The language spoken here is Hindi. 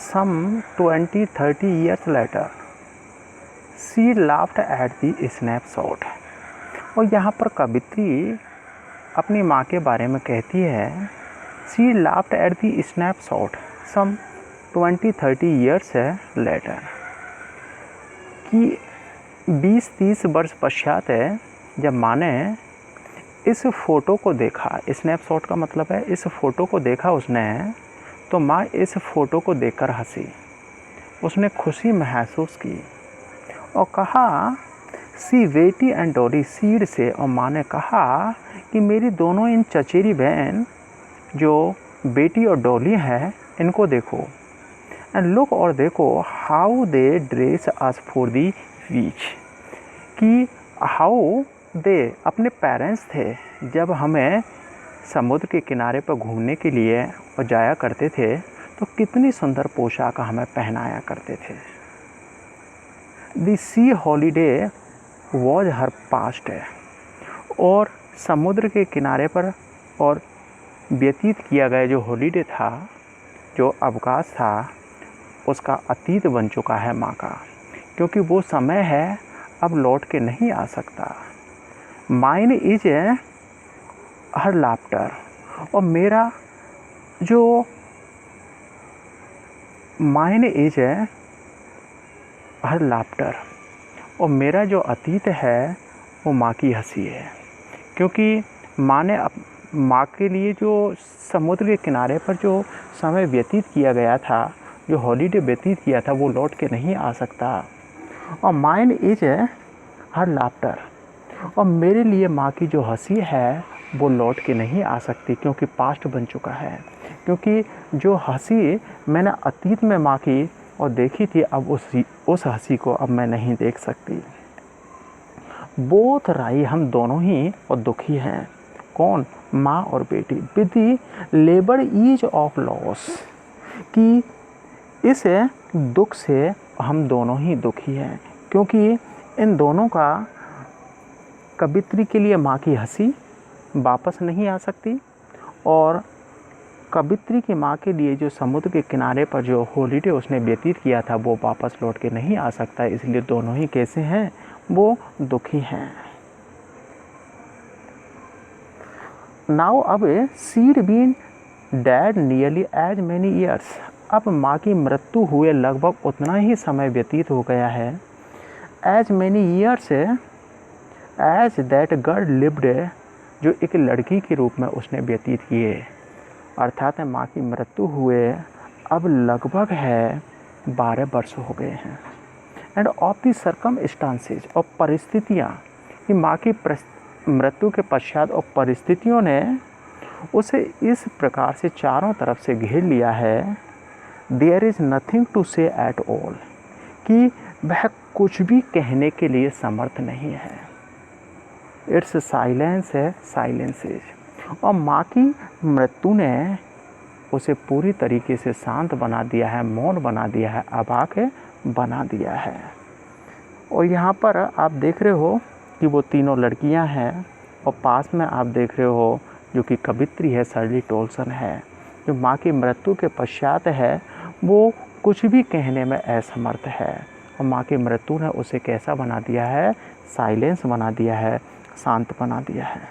Some 20-30 years later, she laughed at the snapshot. और यहाँ पर कवित्री अपनी माँ के बारे में कहती है, she laughed at the snapshot some 20-30 years later, कि 20-30 वर्ष पश्चात है जब माँ ने इस फ़ोटो को देखा। स्नैपशॉट का मतलब है इस फ़ोटो को देखा उसने, तो माँ इस फ़ोटो को देखकर हंसी, उसने खुशी महसूस की और कहा सी बेटी एंड डॉली सीड से, और माँ ने कहा कि मेरी दोनों इन चचेरी बहन जो बेटी और डॉली है इनको देखो, एंड लुक, और देखो how they dress us for the beach, कि हाउ दे अपने पेरेंट्स थे जब हमें समुद्र के किनारे पर घूमने के लिए और जाया करते थे तो कितनी सुंदर पोशाक हमें पहनाया करते थे। The sea holiday was her past है, और समुद्र के किनारे पर और व्यतीत किया गया जो हॉलीडे था, जो अवकाश था, उसका अतीत बन चुका है माँ का, क्योंकि वो समय है अब लौट के नहीं आ सकता। माइन इज हर लाफ्टर, और मेरा जो माइन इज हर लाफ्टर, और मेरा जो अतीत है वो माँ की हंसी है, क्योंकि माँ ने माँ के लिए जो समुद्र के किनारे पर जो समय व्यतीत किया गया था, जो हॉलीडे व्यतीत किया था, वो लौट के नहीं आ सकता। और माइन इज हर लाफ्टर, और मेरे लिए माँ की जो हंसी है वो लौट के नहीं आ सकती, क्योंकि पास्ट बन चुका है, क्योंकि जो हंसी मैंने अतीत में माँ की और देखी थी, अब उस हंसी को अब मैं नहीं देख सकती। बोथ राई, हम दोनों ही और दुखी हैं। कौन? माँ और बेटी। With the labour is of loss, कि इस दुख से हम दोनों ही दुखी हैं, क्योंकि इन दोनों का कवित्री के लिए माँ की हंसी वापस नहीं आ सकती, और कवित्री की माँ के लिए जो समुद्र के किनारे पर जो हॉलीडे उसने व्यतीत किया था वो वापस लौट के नहीं आ सकता, इसलिए दोनों ही कैसे हैं? वो दुखी हैं। नाउ अब she'd been dead nearly as many years, अब माँ की मृत्यु हुए लगभग उतना ही समय व्यतीत हो गया है। As many years as that girl lived, जो एक लड़की के रूप में उसने व्यतीत किए, अर्थात माँ की मृत्यु हुए अब लगभग है 12 वर्ष हो गए हैं। एंड ऑफ दी सर्कमस्टांसेज, और परिस्थितियाँ, कि माँ की मृत्यु के पश्चात और परिस्थितियों ने उसे इस प्रकार से चारों तरफ से घेर लिया है, देयर इज़ नथिंग टू से एट ऑल, कि वह कुछ भी कहने के लिए समर्थ नहीं है। इट्स साइलेंस है, साइलेंसेज, और माँ की मृत्यु ने उसे पूरी तरीके से शांत बना दिया है, मौन बना दिया है, अवाक बना दिया है। और यहाँ पर आप देख रहे हो कि वो तीनों लड़कियाँ हैं, और पास में आप देख रहे हो जो कि कवित्री है, शर्ली टोल्सन है, जो माँ की मृत्यु के पश्चात है, वो कुछ भी कहने में असमर्थ है, और माँ की मृत्यु ने उसे कैसा बना दिया है? साइलेंस बना दिया है, शांत बना दिया है।